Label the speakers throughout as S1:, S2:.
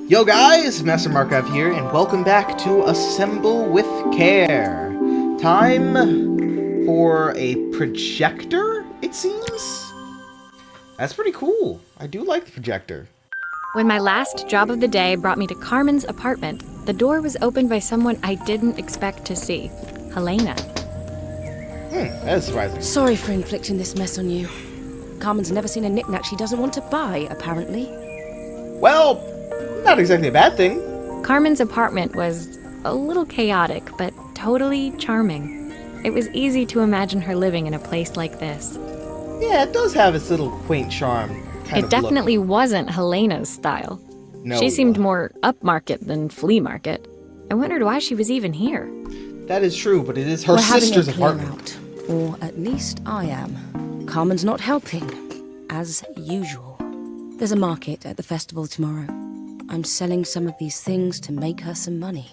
S1: Yo guys, Master Markov here, and welcome back to Assemble with Care. Time for a projector, it seems? That's pretty cool. I do like the projector.
S2: When my last job of the day brought me to Carmen's apartment, the door was opened by someone I didn't expect to see, Helena.
S1: That is surprising.
S3: Sorry for inflicting this mess on you. Carmen's never seen a knick-knack she doesn't want to buy, apparently.
S1: Well, not exactly a bad thing.
S2: Carmen's apartment was a little chaotic, but totally charming. It was easy to imagine her living in a place like this.
S1: Yeah, it does have its little quaint charm kind
S2: It
S1: of
S2: definitely
S1: look.
S2: wasn't Helena's style.
S1: No.
S2: She seemed more upmarket than flea market. I wondered why she was even here.
S1: That is true, but it is her
S3: We're having
S1: sister's
S3: a clear
S1: apartment.
S3: out, or at least I am. Carmen's not helping, as usual. There's a market at the festival tomorrow. I'm selling some of these things to make her some money.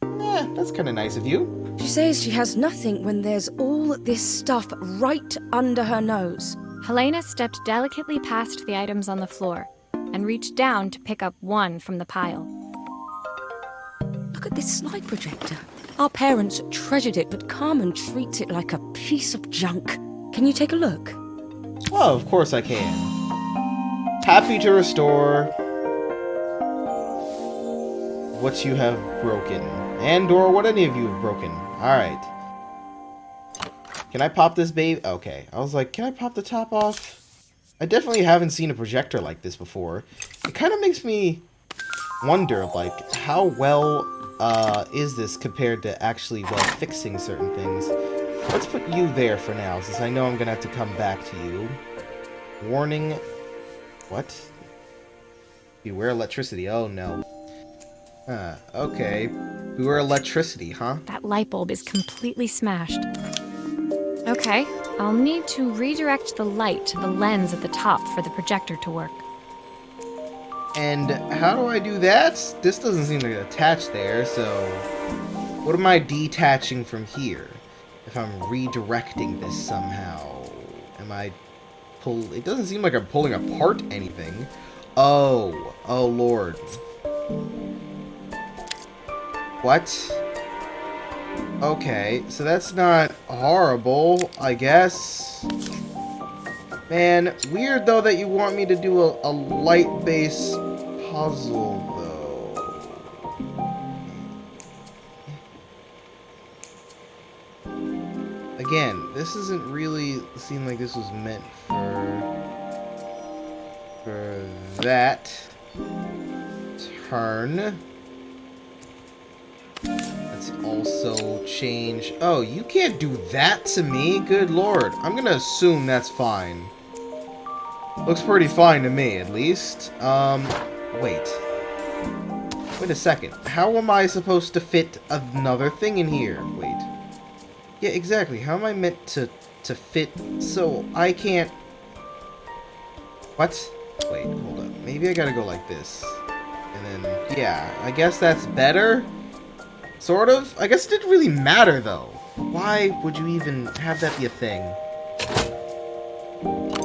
S1: That's kind of nice of you.
S3: She says she has nothing when there's all this stuff right under her nose.
S2: Helena stepped delicately past the items on the floor and reached down to pick up one from the pile.
S3: Look at this slide projector. Our parents treasured it, but Carmen treats it like a piece of junk. Can you take a look?
S1: Oh, of course I can. Happy to restore what you have broken. And or what any of you have broken. Alright. Can I pop this baby? Okay. I was like, can I pop the top off? I definitely haven't seen a projector like this before. It kind of makes me wonder, like, how well is this compared to actually, well, fixing certain things. Let's put you there for now, since I know I'm going to have to come back to you. Warning. What? Beware electricity. Oh, no. Okay. Beware electricity, huh?
S2: That light bulb is completely smashed. Okay, I'll need to redirect the light to the lens at the top for the projector to work.
S1: And how do I do that? This doesn't seem to attach there, so... What am I detaching from here? If I'm redirecting this somehow. Am I It doesn't seem like I'm pulling apart anything. Oh. Oh, Lord. What? Okay, so that's not horrible, I guess. Man, weird though that you want me to do a light-based puzzle, though. Again, this doesn't really seem like this was meant for that turn. Let's also change... Oh, you can't do that to me? Good lord. I'm gonna assume that's fine. Looks pretty fine to me, at least. Wait. Wait a second. How am I supposed to fit another thing in here? Wait. Yeah, exactly. How am I meant to fit... So, I can't... What? Wait, hold up. Maybe I gotta go like this. And then, yeah. I guess that's better? Sort of? I guess it didn't really matter, though. Why would you even have that be a thing?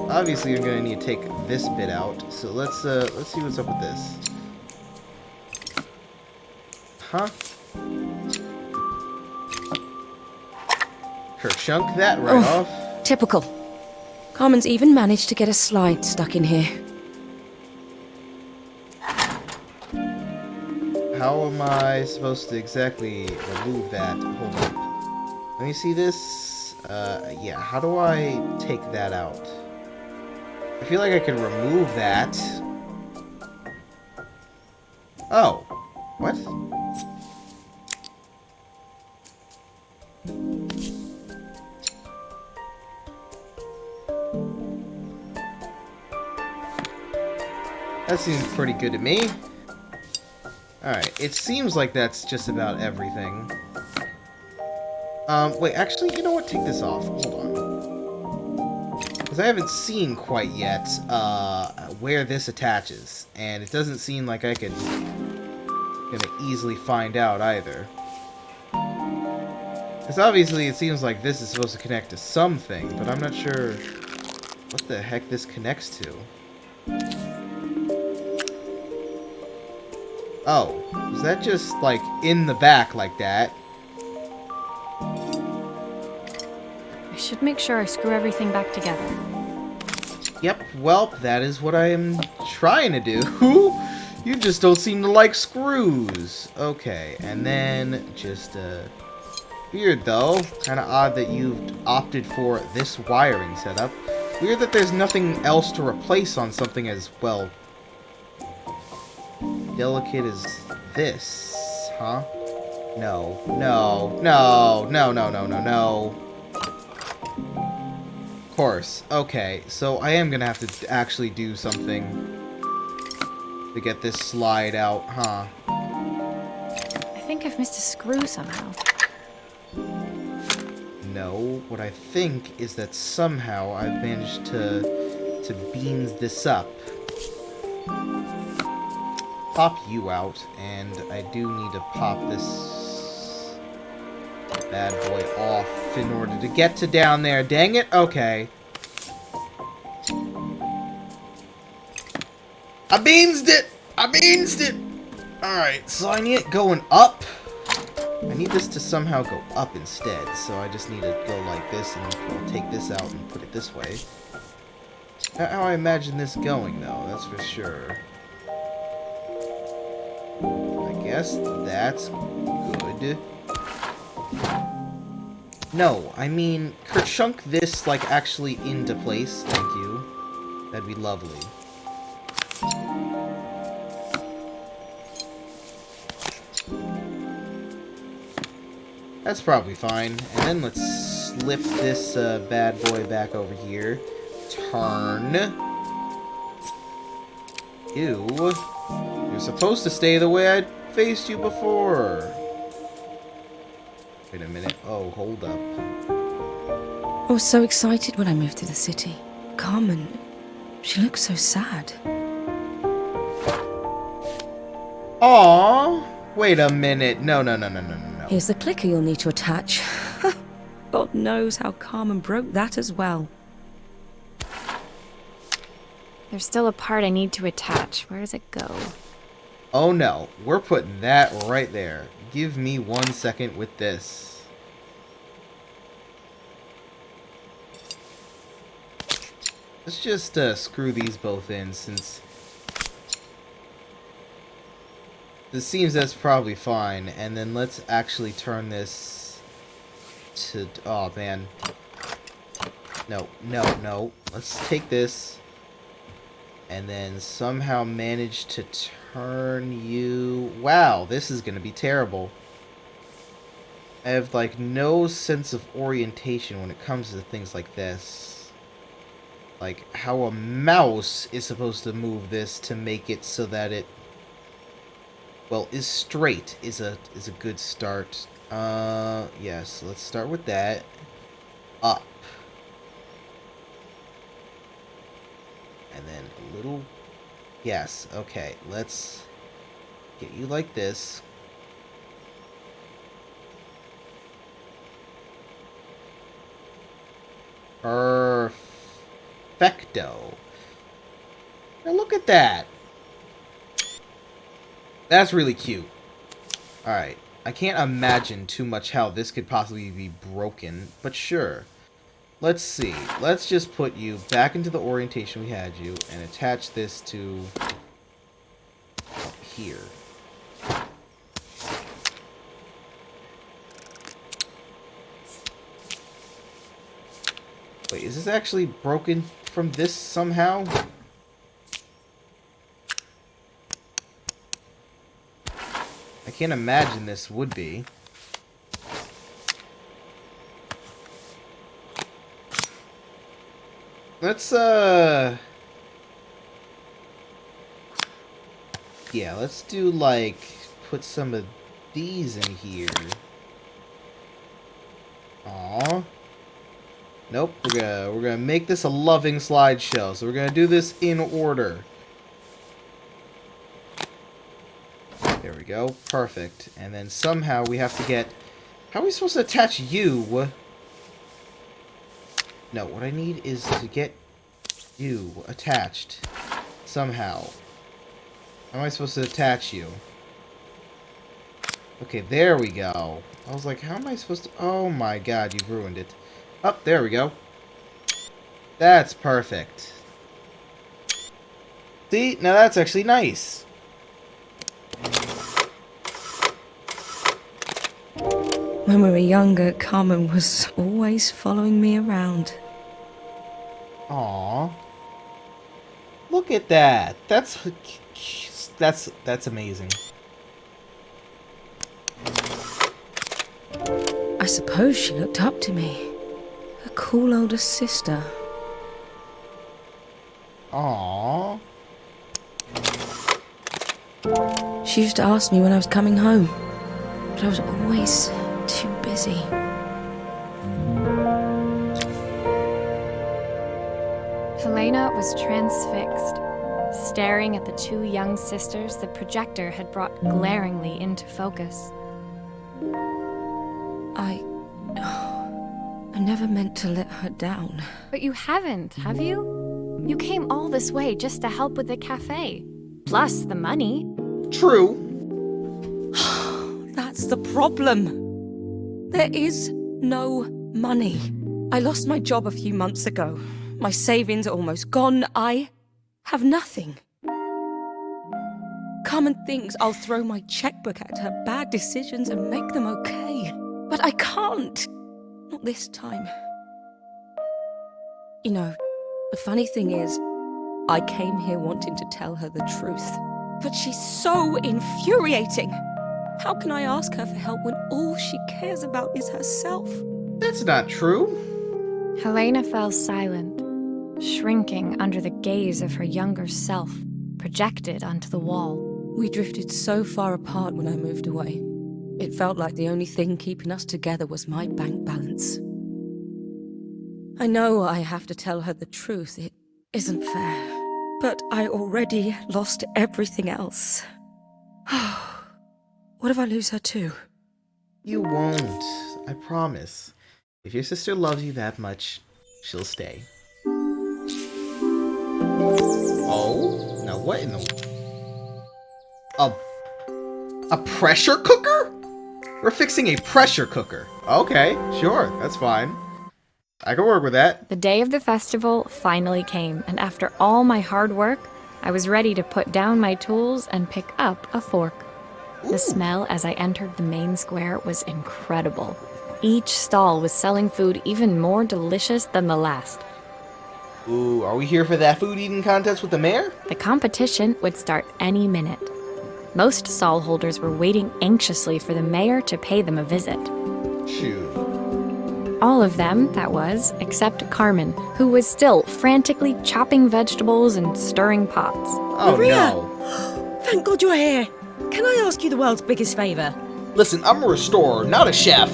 S1: Obviously, you're gonna need to take this bit out. So let's see what's up with this. Huh? Chunk that right off.
S3: Typical. Carmen's even managed to get a slide stuck in here.
S1: How am I supposed to exactly remove that? Hold up. Let me see this. Yeah, how do I take that out? I feel like I can remove that. Oh. What? That seems pretty good to me. Alright, it seems like that's just about everything. Wait, actually, you know what? Take this off. Hold on. Because I haven't seen quite yet, where this attaches. And it doesn't seem like I could... gonna easily find out, either. Because obviously it seems like this is supposed to connect to something, but I'm not sure what the heck this connects to. Oh, is that just, like, in the back like that?
S2: I should make sure I screw everything back together.
S1: Yep, well, that is what I am trying to do. You just don't seem to like screws. Okay, and then just, weird, though. Kind of odd that you've opted for this wiring setup. Weird that there's nothing else to replace on something as, well, delicate as this, huh? No, no, no, no, no, no, no, no. Of course. Okay, so I am gonna have to actually do something to get this slide out, huh?
S2: I think I've missed a screw somehow.
S1: No, what I think is that somehow I've managed to beans this up. Pop you out, and I do need to pop this bad boy off in order to get to down there. Dang it! Okay. I beansed it! I beansed it! Alright, so I need it going up. I need this to somehow go up instead, so I just need to go like this, and I'll take this out and put it this way. Not how I imagine this going, though, that's for sure. I guess that's good. No, I mean, kerchunk this, like, actually into place. Thank you. That'd be lovely. That's probably fine. And then let's slip this bad boy back over here. Turn. Ew. You're supposed to stay the way I faced you before. Wait a minute. Oh, hold up.
S3: I was so excited when I moved to the city. Carmen, she looks so sad.
S1: Aww. Wait a minute. No, no, no, no, no, no, no.
S3: Here's the clicker you'll need to attach. God knows how Carmen broke that as well.
S2: There's still a part I need to attach. Where does it go?
S1: Oh no. We're putting that right there. Give me 1 second with this. Let's just screw these both in, since this seems that's probably fine. And then let's actually turn this to... Oh, man. No, no, no. Let's take this and then somehow manage to turn you... Wow, this is going to be terrible. I have, like, no sense of orientation when it comes to things like this. Like, how a mouse is supposed to move this to make it so that it, well, is straight is a good start. Yes, let's start with that. Up. And then a little... Yes, okay, let's get you like this. Perfecto. Now look at that. That's really cute. Alright. I can't imagine too much how this could possibly be broken, but sure. Let's see. Let's just put you back into the orientation we had you and attach this to here. Wait, is this actually broken from this somehow? I can't imagine this would be. Let's, yeah, let's do, like, put some of these in here. Aww. Nope, we're gonna make this a loving slideshow, so we're gonna do this in order. There we go, perfect. And then somehow we have to get... How are we supposed to attach you? No, what I need is to get you attached. Somehow. How am I supposed to attach you? Okay, there we go. I was like, how am I supposed to... Oh my god, you've ruined it. Oh, there we go. That's perfect. See? Now that's actually nice.
S3: When we were younger, Carmen was always following me around.
S1: Aww. Look at that. That's amazing.
S3: I suppose she looked up to me. A cool older sister.
S1: Aww.
S3: She used to ask me when I was coming home, but I was always too busy.
S2: Helena was transfixed, staring at the two young sisters the projector had brought glaringly into focus.
S3: I never meant to let her down.
S2: But you haven't, have you? You came all this way just to help with the cafe. Plus the money.
S1: True.
S3: That's the problem. There is no money. I lost my job a few months ago. My savings are almost gone. I have nothing. Carmen thinks I'll throw my checkbook at her bad decisions and make them okay. But I can't. Not this time. You know, the funny thing is, I came here wanting to tell her the truth. But she's so infuriating. How can I ask her for help when all she cares about is herself?
S1: That's not true.
S2: Helena fell silent, shrinking under the gaze of her younger self, projected onto the wall.
S3: We drifted so far apart when I moved away. It felt like the only thing keeping us together was my bank balance. I know I have to tell her the truth. It isn't fair. But I already lost everything else. What if I lose her too?
S1: You won't. I promise. If your sister loves you that much, she'll stay. Oh? Now what in the... A pressure cooker? We're fixing a pressure cooker. Okay, sure, that's fine. I can work with that.
S2: The day of the festival finally came, and after all my hard work, I was ready to put down my tools and pick up a fork. The smell as I entered the main square was incredible. Each stall was selling food even more delicious than the last.
S1: Ooh, are we here for that food eating contest with the mayor?
S2: The competition would start any minute. Most stall holders were waiting anxiously for the mayor to pay them a visit.
S1: Shoot.
S2: All of them, that was, except Carmen, who was still frantically chopping vegetables and stirring pots.
S1: Oh,
S4: Maria!
S1: no.
S4: Thank God you're here. Can I ask you the world's biggest favour?
S1: Listen, I'm a restorer, not a chef.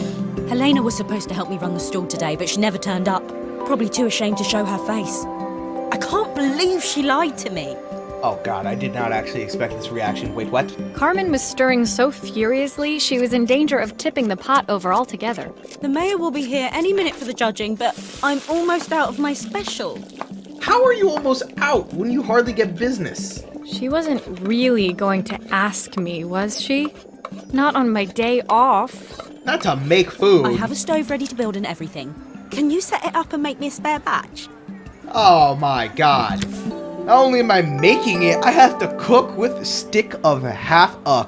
S4: Helena was supposed to help me run the stall today, but she never turned up. Probably too ashamed to show her face. I can't believe she lied to me.
S1: Oh god, I did not actually expect this reaction. Wait, what?
S2: Carmen was stirring so furiously she was in danger of tipping the pot over altogether.
S4: The mayor will be here any minute for the judging, but I'm almost out of my special.
S1: How are you almost out when you hardly get business?
S2: She wasn't really going to ask me, was she? Not on my day off.
S1: Not to make food.
S4: I have a stove ready to build and everything. Can you set it up and make me a spare batch?
S1: Oh my god. Not only am I making it, I have to cook with a stick of half a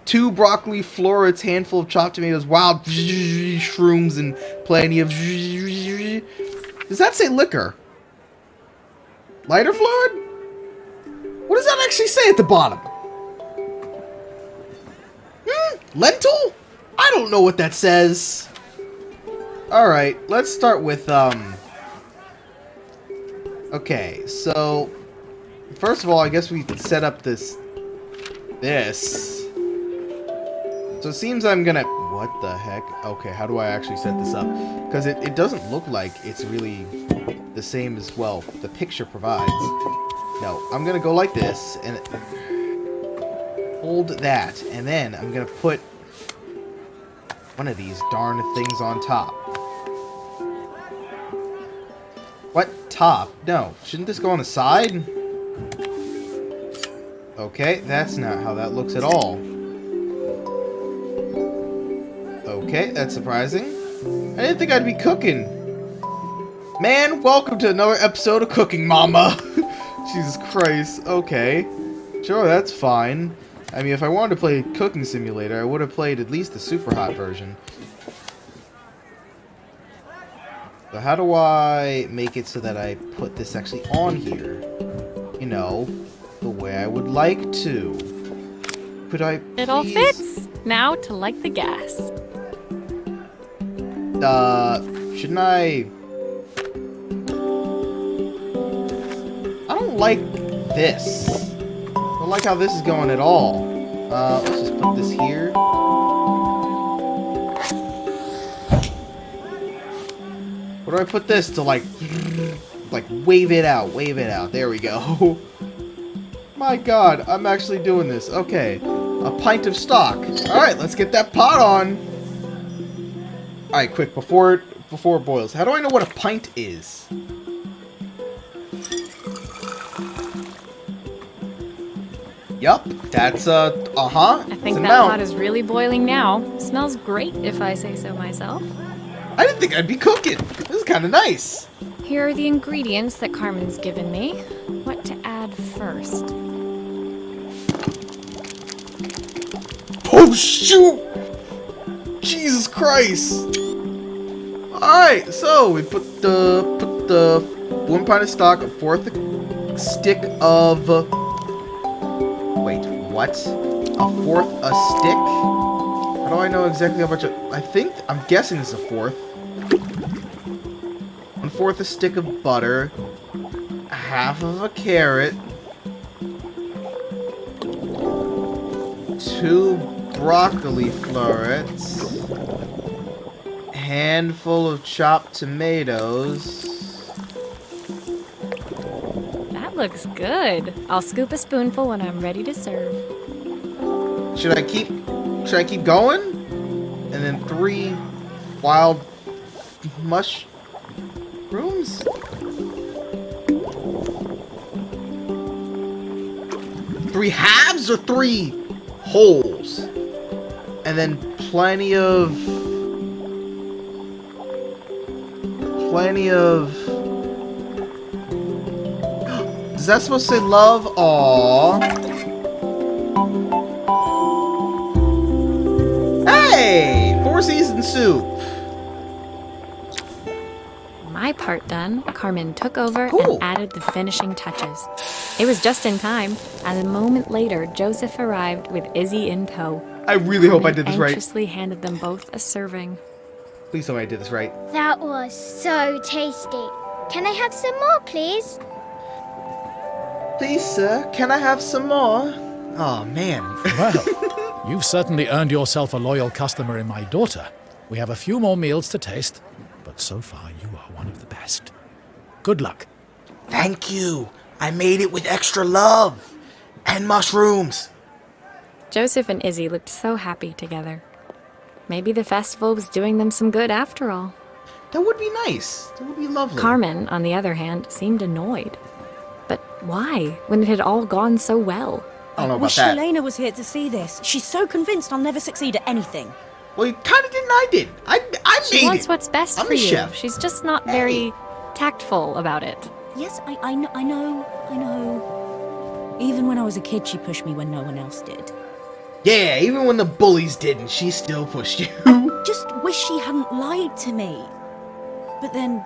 S1: 2 broccoli florets, handful of chopped tomatoes, wild shrooms, and plenty of... Does that say liquor? Lighter fluid? What does that actually say at the bottom? Lentil? I don't know what that says. Alright, let's start with, okay, so... First of all, I guess we set up this... So it seems I'm gonna... What the heck? Okay, how do I actually set this up? Because it doesn't look like it's really the same as, well, the picture provides. No, I'm gonna go like this, and... Hold that, and then I'm gonna put one of these darn things on top. What? Top? No. Shouldn't this go on the side? Okay, that's not how that looks at all. Okay, that's surprising. I didn't think I'd be cooking. Man, welcome to another episode of Cooking Mama. Jesus Christ. Okay. Sure, that's fine. I mean, if I wanted to play Cooking Simulator, I would have played at least the super hot version. So how do I make it so that I put this actually on here? You know, the way I would like to. Could I please...
S2: It all fits. Now to light the gas.
S1: Shouldn't I don't like this. I don't like how this is going at all. Let's just put this here. Where do I put this to like wave it out, wave it out. There we go. My God, I'm actually doing this. Okay, a pint of stock. All right, let's get that pot on. All right, quick, before it boils. How do I know what a pint is? Yup, that's
S2: I think that pot is really boiling now. Smells great, if I say so myself.
S1: I didn't think I'd be cooking. This is kind of nice.
S2: Here are the ingredients that Carmen's given me. What to add first?
S1: Oh shoot! Jesus Christ! Alright, so we put the 1 pint of stock, a fourth stick of... Wait, what? A fourth a stick? How do I know exactly how much... I'm guessing it's a fourth. 1/4 a stick of butter. Half of a carrot. 2 broccoli florets. Handful of chopped tomatoes.
S2: That looks good. I'll scoop a spoonful when I'm ready to serve.
S1: Should I keep going? And then 3 wild mushrooms? 3 halves or 3 wholes? And then plenty of is that supposed to say love? Aww. Hey! 4 season soup.
S2: My part done, Carmen took over
S1: Cool.
S2: and added the finishing touches. It was just in time, and a moment later, Joseph arrived with Izzy in tow.
S1: I really hope I did this right.
S2: Anxiously handed them both a serving.
S1: Please tell me I did this right.
S5: That was so tasty. Can I have some more, please?
S1: Please, sir, can I have some more? Oh, man.
S6: Well, you've certainly earned yourself a loyal customer in my daughter. We have a few more meals to taste, but so far you are one of the best. Good luck.
S1: Thank you. I made it with extra love and mushrooms.
S2: Joseph and Izzy looked so happy together. Maybe the festival was doing them some good after all.
S1: That would be nice. That would be lovely.
S2: Carmen, on the other hand, seemed annoyed. But why, when it had all gone so well?
S1: I don't know about
S4: Wish
S1: that.
S4: Elena was here to see this. She's so convinced I'll never succeed at anything.
S1: Well, you kind of didn't. I did. I
S2: She
S1: made
S2: wants
S1: it.
S2: what's best
S1: I'm
S2: for
S1: the
S2: you.
S1: chef.
S2: She's just not very tactful about it.
S4: Yes, I know. Even when I was a kid, she pushed me when no one else did.
S1: Yeah, even when the bullies didn't, she still pushed you.
S4: Just wish she hadn't lied to me. But then,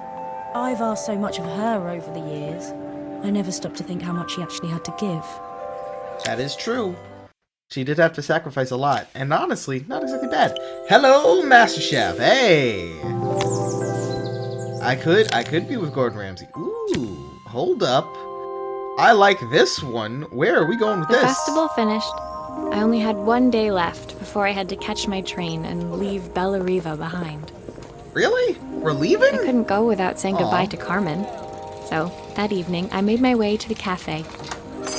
S4: I've asked so much of her over the years. I never stopped to think how much she actually had to give.
S1: That is true. She did have to sacrifice a lot, and honestly, not exactly bad. Hello, Master Chef. Hey. I could be with Gordon Ramsay. Ooh, hold up. I like this one. Where are we going with
S2: The
S1: this?
S2: festival finished. I only had 1 day left before I had to catch my train and leave Bella Riva behind.
S1: Really? We're leaving?
S2: I couldn't go without saying goodbye
S1: Aw.
S2: to Carmen. So, that evening, I made my way to the cafe.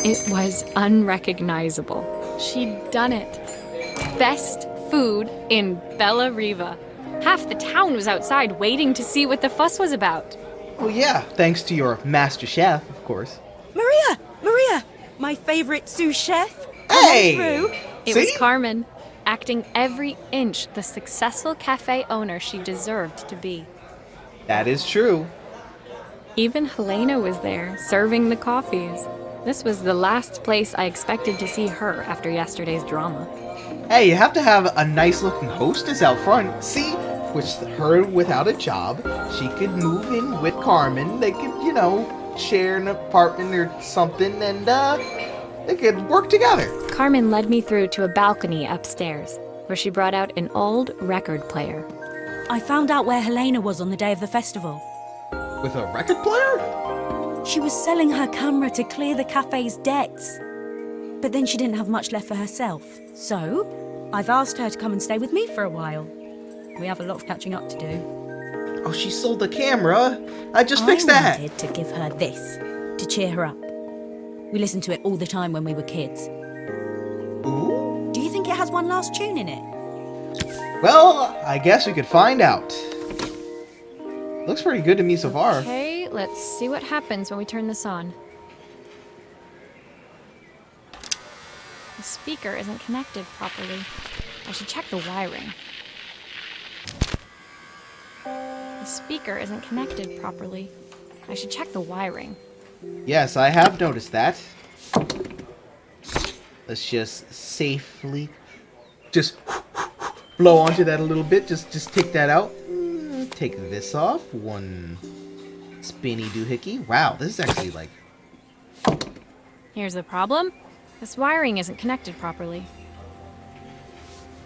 S2: It was unrecognizable. She'd done it. Best food in Bella Riva. Half the town was outside waiting to see what the fuss was about.
S1: Well, yeah, thanks to your Master Chef, of course.
S4: Maria! My favourite sous chef.
S1: Hey!
S4: Through.
S2: It was
S1: See?
S2: Carmen, acting every inch the successful cafe owner she deserved to be.
S1: That is true.
S2: Even Helena was there, serving the coffees. This was the last place I expected to see her after yesterday's drama.
S1: Hey, you have to have a nice-looking hostess out front. See? With her without a job, she could move in with Carmen. They could, you know, share an apartment or something, and, they could work together.
S2: Carmen led me through to a balcony upstairs, where she brought out an old record player.
S4: I found out where Helena was on the day of the festival.
S1: With a record player?
S4: She was selling her camera to clear the cafe's debts. But then she didn't have much left for herself. So, I've asked her to come and stay with me for a while. We have a lot of catching up to do.
S1: Oh, she sold the camera. I just fixed that.
S4: I wanted to give her this, to cheer her up. We listened to it all the time when we were kids.
S1: Ooh.
S4: Do you think it has one last tune in it?
S1: Well, I guess we could find out. Looks pretty good to me so far.
S2: Okay, let's see what happens when we turn this on. The speaker isn't connected properly. I should check the wiring. The speaker isn't connected properly. I should check the wiring.
S1: Yes, I have noticed that. Let's just safely just blow onto that a little bit. Just take that out. Take this off. One spinny doohickey. Wow, this is actually like...
S2: Here's the problem. This wiring isn't connected properly.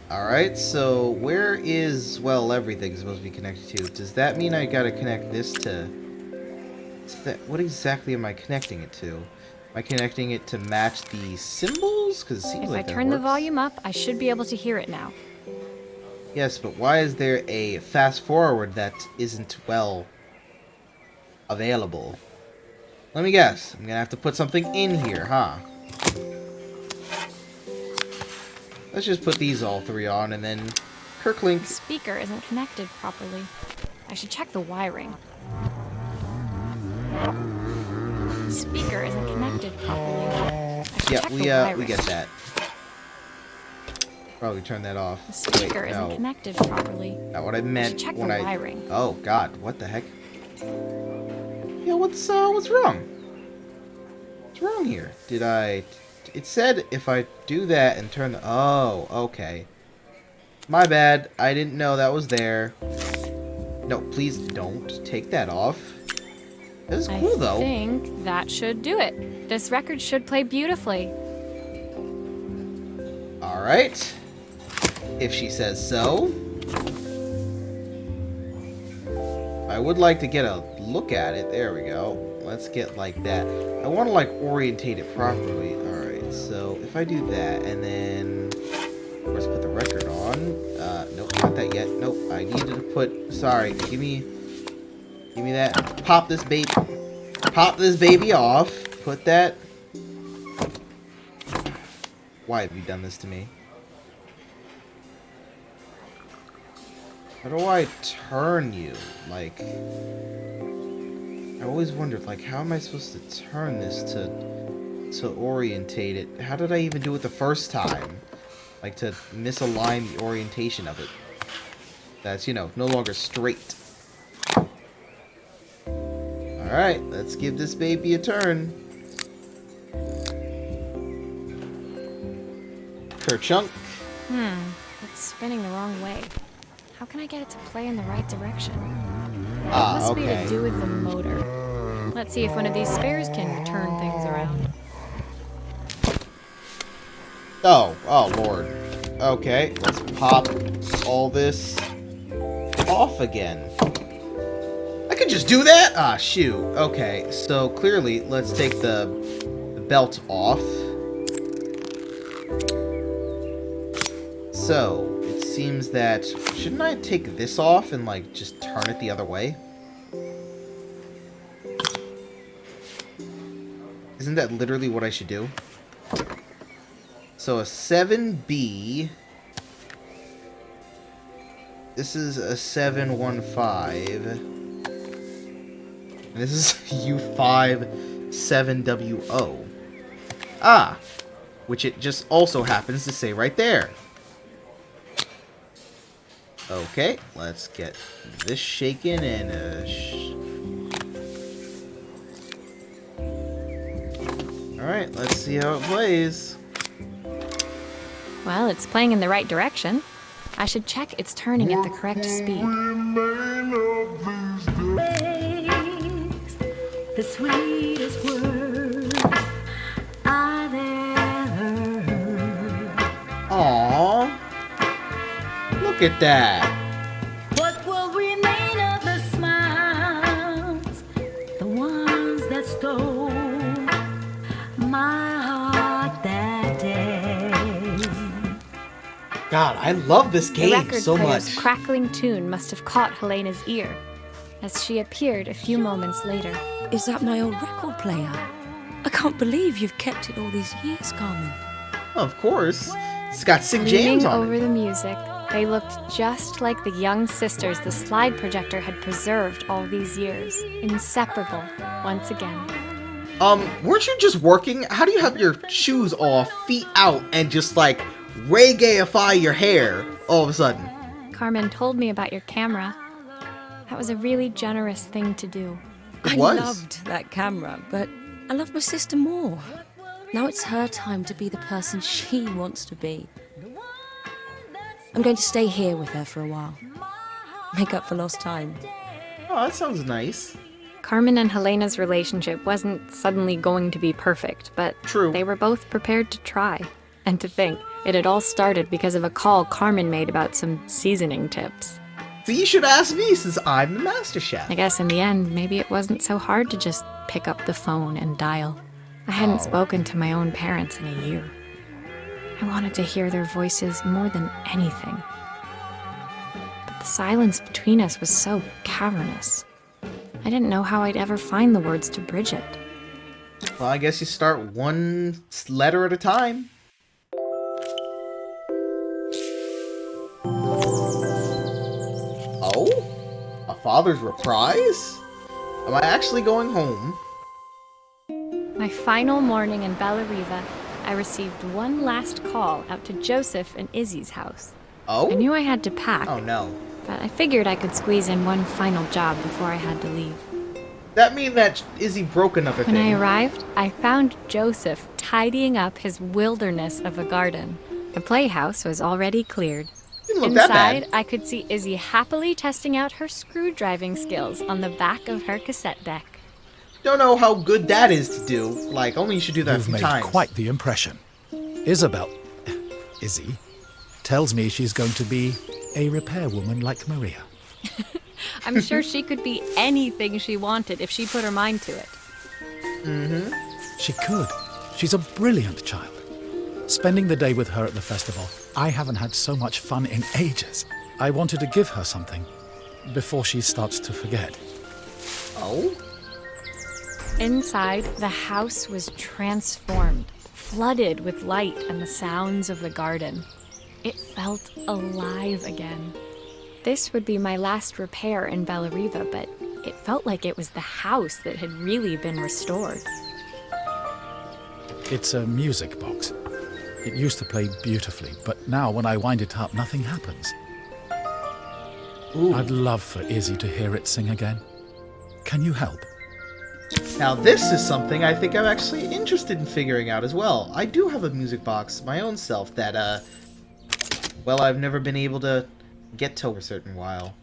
S1: Alright, so where is, well, everything supposed to be connected to? Does that mean I gotta connect this to... What exactly am I connecting it to? Am I connecting it to match the symbols? Because it seems
S2: If
S1: like
S2: I
S1: that
S2: turn the
S1: works.
S2: volume up, I should be able to hear it now.
S1: Yes, but why is there a fast forward that isn't, well, available? Let me guess. I'm gonna have to put something in here, huh? Let's just put these all three on and then Kirklink.
S2: The speaker isn't connected properly. I should check the wiring. The speaker isn't connected properly. I should
S1: Yeah,
S2: check the wiring.
S1: we get that. Probably turn that off.
S2: The speaker
S1: Wait,
S2: isn't
S1: no.
S2: connected properly.
S1: Not what I meant
S2: check
S1: when
S2: the
S1: I...
S2: wiring.
S1: Oh, God, what the heck? Yeah, what's wrong? What's wrong here? Did I... It said if I do that and turn the... Oh, okay. My bad. I didn't know that was there. No, please don't take that off. This is cool, though.
S2: I think that should do it. This record should play beautifully.
S1: Alright. If she says so. I would like to get a look at it. There we go. Let's get like that. I want to like orientate it properly. Alright, so if I do that and then of course put the record on. Nope, not that yet. Nope, I needed to put, sorry, give me that. Pop this baby off. Put that. Why have you done this to me? How do I turn you? Like, I always wondered, like, how am I supposed to turn this to orientate it? How did I even do it the first time? Like, to misalign the orientation of it. That's, you know, no longer straight. Alright, let's give this baby a turn. Kerchunk.
S2: It's spinning the wrong way. How can I get it to play in the right direction?
S1: Ah,
S2: Must be
S1: okay.
S2: to do with the motor. Let's see if one of these spares can turn things around.
S1: Oh lord. Okay, let's pop all this off again. I could just do that? Ah, shoot. Okay, so clearly, let's take the belt off. So, it seems that... Shouldn't I take this off and, like, just turn it the other way? Isn't that literally what I should do? So, a 7B... This is a 715... And this is U5 7WO. Ah, which it just also happens to say right there. Okay, let's get this shaken and Alright, let's see how it plays.
S2: Well, it's playing in the right direction. I should check it's turning at the correct speed.
S4: The sweetest words I've ever heard.
S1: Aww. Look at that.
S4: What will remain of the smiles, the ones that stole my heart that day?
S1: God, I love this
S2: The
S1: game
S2: record
S1: so
S2: player's
S1: much.
S2: crackling tune must have caught Helena's ear, as she appeared a few moments later.
S3: Is that my old record player? I can't believe you've kept it all these years, Carmen.
S1: Of course. It's got sick
S2: Leaning
S1: jams on
S2: over
S1: it.
S2: the music, they looked just like the young sisters the slide projector had preserved all these years, inseparable once again.
S1: Weren't you just working? How do you have your shoes off, feet out, and just like reggaeify your hair all of a sudden?
S2: Carmen told me about your camera. That was a really generous thing to do.
S1: It
S3: I
S1: was.
S3: loved that camera, but I love my sister more. Now it's her time to be the person she wants to be. I'm going to stay here with her for a while. Make up for lost time.
S1: Oh, that sounds nice.
S2: Carmen and Helena's relationship wasn't suddenly going to be perfect, but
S1: True.
S2: they were both prepared to try. And to think, it had all started because of a call Carmen made about some seasoning tips.
S1: So you should ask me since I'm the master chef.
S2: I guess in the end, maybe it wasn't so hard to just pick up the phone and dial. I hadn't spoken to my own parents in a year. I wanted to hear their voices more than anything. But the silence between us was so cavernous. I didn't know how I'd ever find the words to bridge it.
S1: Well, I guess you start one letter at a time. Oh? A father's reprise? Am I actually going home?
S2: My final morning in Bella Riva, I received one last call out to Joseph and Izzy's house.
S1: Oh?
S2: I knew I had to pack,
S1: Oh no.
S2: but I figured I could squeeze in one final job before I had to leave.
S1: That mean that Izzy broke another
S2: When
S1: thing.
S2: I arrived, I found Joseph tidying up his wilderness of a garden. The playhouse was already cleared.
S1: Didn't look that
S2: Inside,
S1: bad.
S2: I could see Izzy happily testing out her screw-driving skills on the back of her cassette deck.
S1: Don't know how good that is to do. Like, only you should do that a
S6: You've
S1: few
S6: made
S1: times.
S6: quite the impression. Izzy, tells me she's going to be a repairwoman like Maria.
S2: I'm sure she could be anything she wanted if she put her mind to it.
S6: She could. She's a brilliant child. Spending the day with her at the festival, I haven't had so much fun in ages. I wanted to give her something before she starts to forget.
S1: Oh?
S2: Inside, the house was transformed, flooded with light and the sounds of the garden. It felt alive again. This would be my last repair in Bella Riva, but it felt like it was the house that had really been restored.
S6: It's a music box. It used to play beautifully, but now when I wind it up, nothing happens.
S1: Ooh.
S6: I'd love for Izzy to hear it sing again. Can you help?
S1: Now this is something I think I'm actually interested in figuring out as well. I do have a music box my own self that, well, I've never been able to get to for a certain while.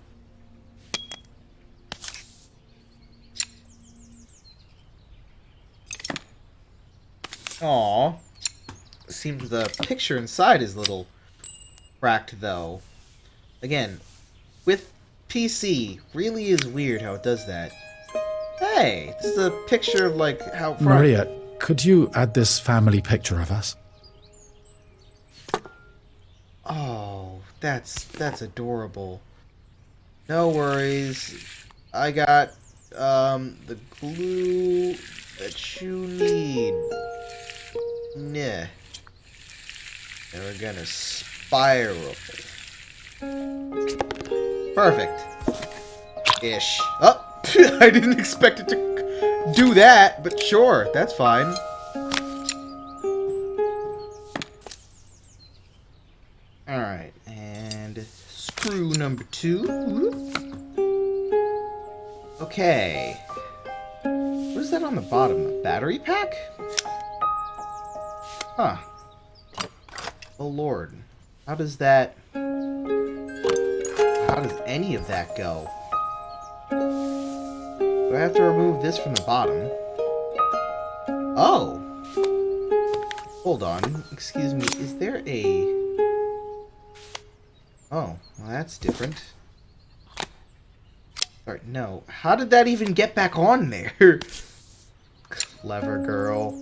S1: Aww. Seems the picture inside is a little cracked, though. Again, with PC, really is weird how it does that. Hey, this is a picture of, like, how far...
S6: Maria, could you add this family picture of us?
S1: Oh, that's adorable. No worries. I got, the glue that you need. Nah. And we're gonna spiral. Perfect. Ish. Oh! I didn't expect it to do that, but sure, that's fine. number 2. Okay. What is that on the bottom? A battery pack? Huh. Oh lord. How does that... How does any of that go? Do I have to remove this from the bottom? Oh! Hold on. Excuse me. Is there a... Oh, well that's different. Alright, no. How did that even get back on there? Clever girl.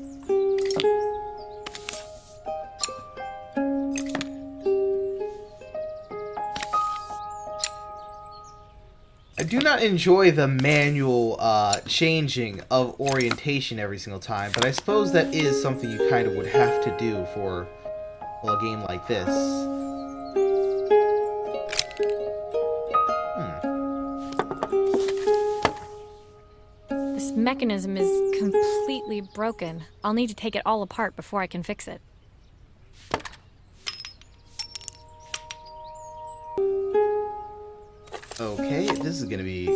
S1: I do not enjoy the manual changing of orientation every single time, but I suppose that is something you kind of would have to do for a game like this.
S2: This mechanism is completely broken. I'll need to take it all apart before I can fix it.
S1: Okay, this is gonna be...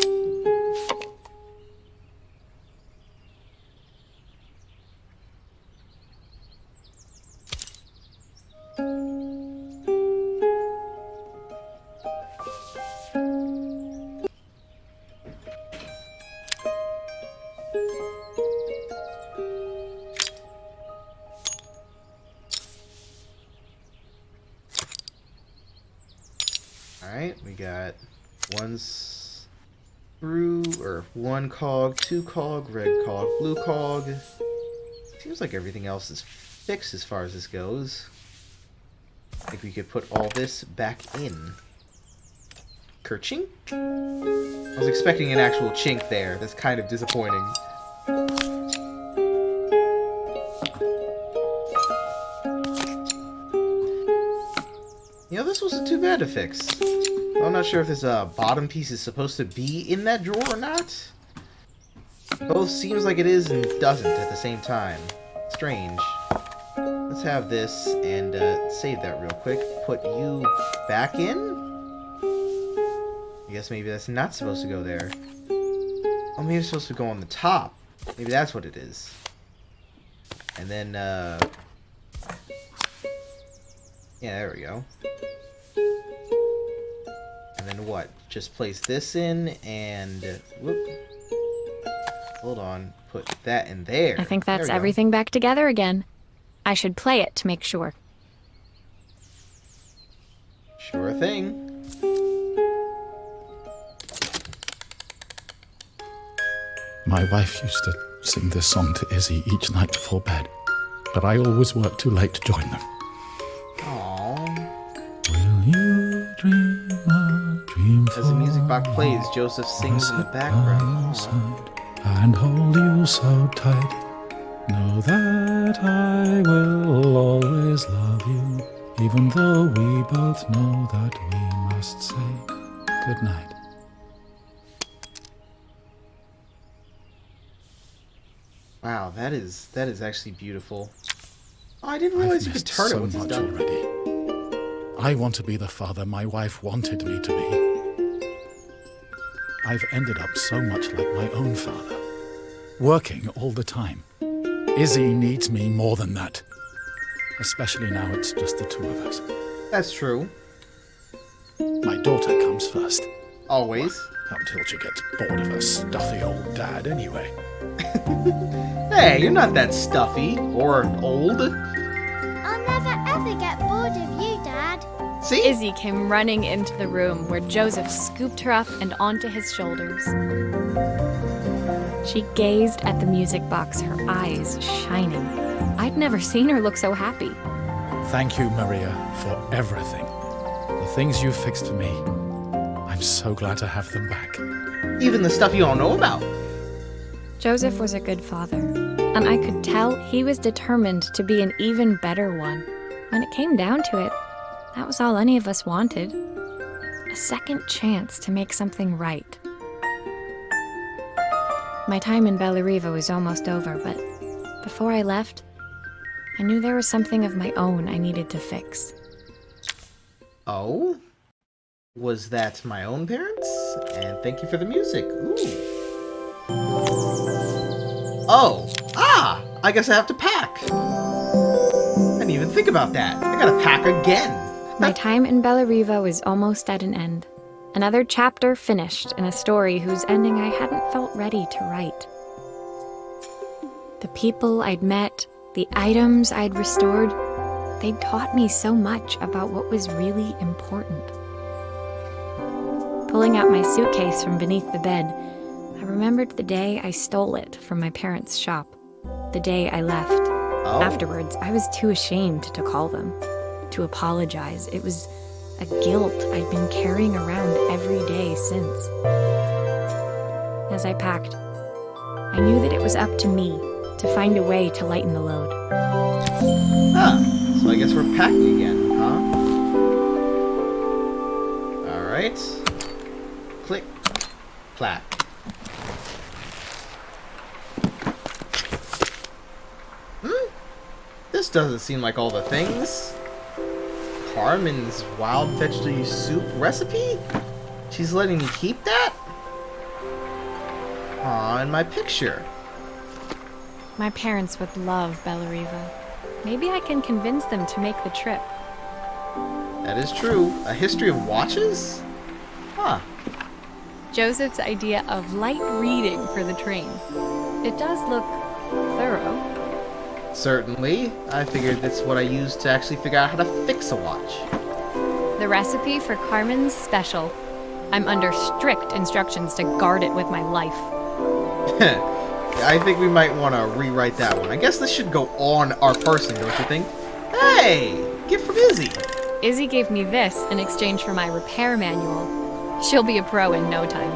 S1: Alright, we got one screw, or one cog, two cog, red cog, blue cog. Seems like everything else is fixed as far as this goes. I think we could put all this back in. Kerchink? I was expecting an actual chink there. That's kind of disappointing. You know, this wasn't too bad to fix. I'm not sure if this bottom piece is supposed to be in that drawer or not. Both seems like it is and doesn't at the same time. Strange. Let's have this and save that real quick. Put you back in? I guess maybe that's not supposed to go there. Oh, maybe it's supposed to go on the top. Maybe that's what it is. And then, yeah, there we go. And then what? Just place this in and... Whoop. Hold on. Put that in there.
S2: I think that's
S1: There we go.
S2: everything back together again. I should play it to make sure.
S1: Sure thing.
S6: My wife used to sing this song to Izzy each night before bed, but I always worked too late to join them.
S1: Aww.
S6: Will you dream a dream
S1: As the music box plays, Joseph sings in the background. Aww.
S6: And hold you so tight. Know that I will always love you, even though we both know that we must say goodnight.
S1: Wow, that is actually beautiful. Oh, I didn't realize you could turn it once it's done.
S6: Already. I want to be the father my wife wanted me to be. I've ended up so much like my own father, working all the time. Izzy needs me more than that. Especially now it's just the two of us.
S1: That's true.
S6: My daughter comes first.
S1: Always.
S6: Until she gets bored of her stuffy old dad anyway.
S1: Hey, you're not that stuffy or old.
S5: I'll never ever get bored of you, Dad.
S1: See?
S2: Izzy came running into the room where Joseph scooped her up and onto his shoulders. She gazed at the music box, her eyes shining. I'd never seen her look so happy.
S6: Thank you, Maria, for everything. The things you fixed for me. I'm so glad to have them back.
S1: Even the stuff you all know about.
S2: Joseph was a good father, and I could tell he was determined to be an even better one. When it came down to it, that was all any of us wanted. A second chance to make something right. My time in Bellariva was almost over, but before I left, I knew there was something of my own I needed to fix.
S1: Oh? Was that my own parents? And thank you for the music. Ooh. Oh! Ah! I guess I have to pack. I didn't even think about that. I gotta pack again.
S2: My time in Bellariva was almost at an end. Another chapter finished in a story whose ending I hadn't felt ready to write. The people I'd met, the items I'd restored, they'd taught me so much about what was really important. Pulling out my suitcase from beneath the bed, I remembered the day I stole it from my parents' shop. The day I left.
S1: Oh.
S2: Afterwards, I was too ashamed to call them, to apologize. It was a guilt I'd been carrying around every day since. As I packed, I knew that it was up to me to find a way to lighten the load.
S1: Ah, so I guess we're packing again, huh? Alright. Click. Clack. This doesn't seem like all the things. Carmen's wild vegetable soup recipe? She's letting me keep that? Aw, in my picture.
S2: My parents would love Bellariva. Maybe I can convince them to make the trip.
S1: That is true. A history of watches? Huh.
S2: Joseph's idea of light reading for the train. It does look thorough.
S1: Certainly. I figured that's what I used to actually figure out how to fix a watch.
S2: The recipe for Carmen's special. I'm under strict instructions to guard it with my life.
S1: I think we might want to rewrite that one. I guess this should go on our person, don't you think? Hey! Gift from Izzy!
S2: Izzy gave me this in exchange for my repair manual. She'll be a pro in no time.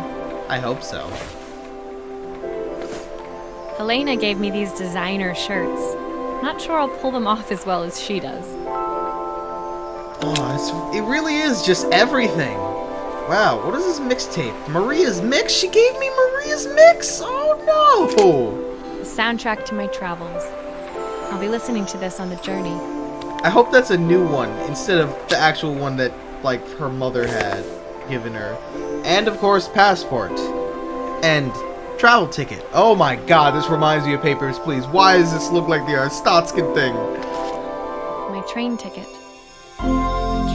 S1: I hope so.
S2: Helena gave me these designer shirts. Not sure I'll pull them off as well as she does.
S1: Oh, it really is just everything. Wow, what is this mixtape? Maria's Mix? She gave me Maria's Mix? Oh no!
S2: The soundtrack to my travels. I'll be listening to this on the journey.
S1: I hope that's a new one instead of the actual one that, like, her mother had given her. And, of course, passport. And travel ticket. Oh my god, this reminds me of Papers, Please. Why does this look like the Arstotzkin thing?
S2: My train ticket. I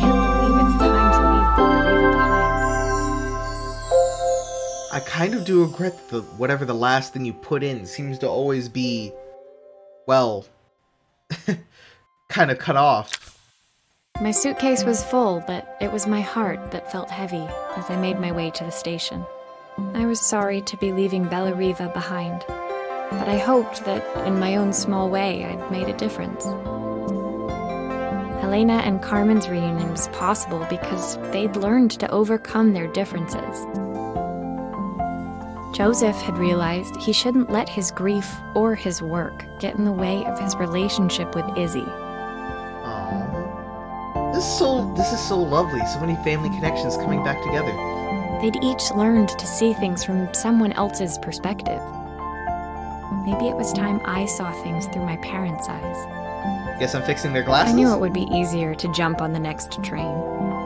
S2: can't believe it's time to leave Bellariva behind.
S1: I kind of do regret that whatever the last thing you put in seems to always be, well, kind of cut off.
S2: My suitcase was full, but it was my heart that felt heavy as I made my way to the station. I was sorry to be leaving Bellariva behind, but I hoped that, in my own small way, I'd made a difference. Helena and Carmen's reunion was possible because they'd learned to overcome their differences. Joseph had realized he shouldn't let his grief or his work get in the way of his relationship with Izzy.
S1: Aww. This is so lovely. So many family connections coming back together.
S2: They'd each learned to see things from someone else's perspective. Maybe it was time I saw things through my parents' eyes.
S1: Guess I'm fixing their glasses?
S2: I knew it would be easier to jump on the next train,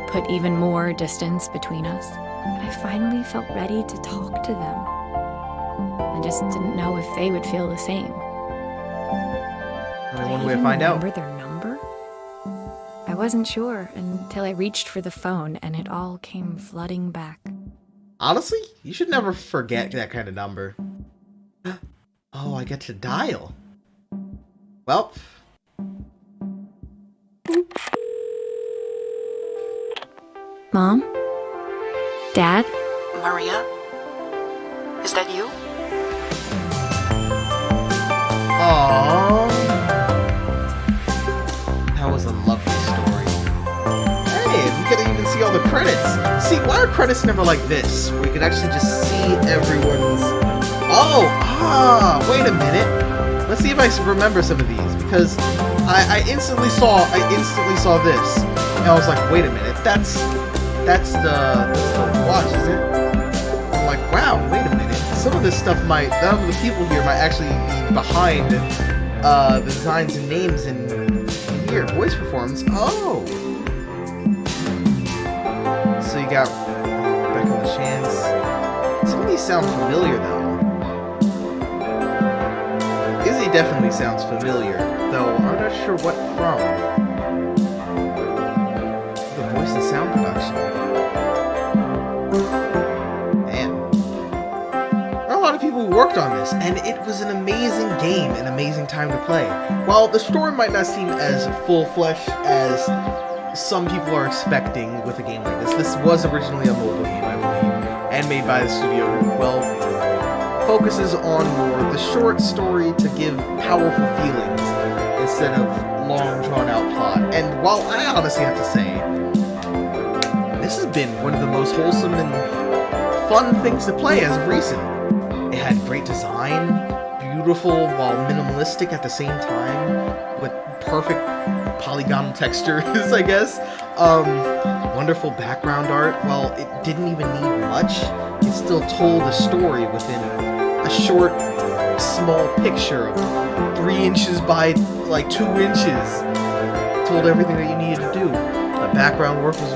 S2: put even more distance between us, but I finally felt ready to talk to them. I just didn't know if they would feel the same.
S1: Only one way to find out.
S2: Remember their number? I wasn't sure until I reached for the phone and it all came flooding back.
S1: Honestly, you should never forget that kind of number. Oh, I get to dial. Well.
S2: Mom? Dad?
S7: Maria? Is that you?
S1: Aww. That was a lovely story. Hey, we could even see all the credits. See, why are credits never like this? Where you can actually just see everyone's... Oh! Ah! Wait a minute. Let's see if I remember some of these. Because I instantly saw this. And I was like, wait a minute. That's the watch, is it? I'm like, wow, wait a minute. Some of this stuff some of the people here might actually be behind the designs and names in here. Voice performance. Oh! So you got Rebecca LaChance. Some of these sound familiar, though. Izzy definitely sounds familiar, though I'm not sure what from. The voice and sound production. Man. There are a lot of people who worked on this, and it was an amazing game, an amazing time to play. While the story might not seem as full-fledged as some people are expecting with a game like this, this was originally a mobile game, I believe, and made by the studio who, well, focuses on more the short story to give powerful feelings instead of long drawn-out plot. And while I honestly have to say, this has been one of the most wholesome and fun things to play as of recent. It had great design, beautiful while minimalistic at the same time, with perfect polygonal textures, I guess. Wonderful background art. While it didn't even need much, it still told a story within a short, small picture of 3 inches by like 2 inches. It told everything that you needed to do. The background work was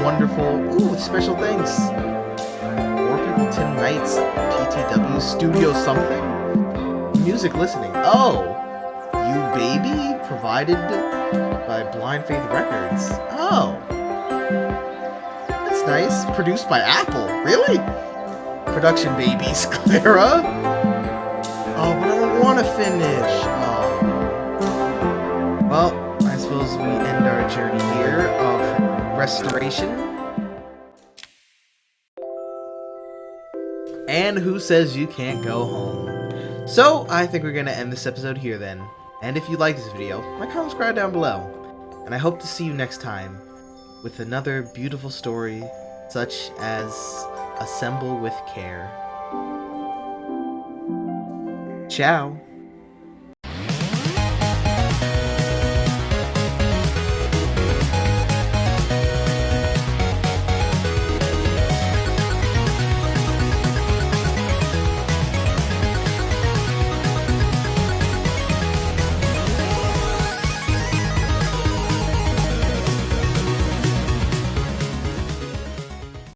S1: wonderful. Ooh, with special thanks. Orpington Nights, PTW Studio something? Music listening. Oh! You Baby? Provided by Blind Faith Records. Oh. That's nice. Produced by Apple. Really? Production babies, Clara? Oh, but I don't want to finish. Oh. Well, I suppose we end our journey here of restoration. And who says you can't go home? So, I think we're going to end this episode here then. And if you like this video, like, comment, subscribe down below. And I hope to see you next time with another beautiful story such as Assemble with Care. Ciao!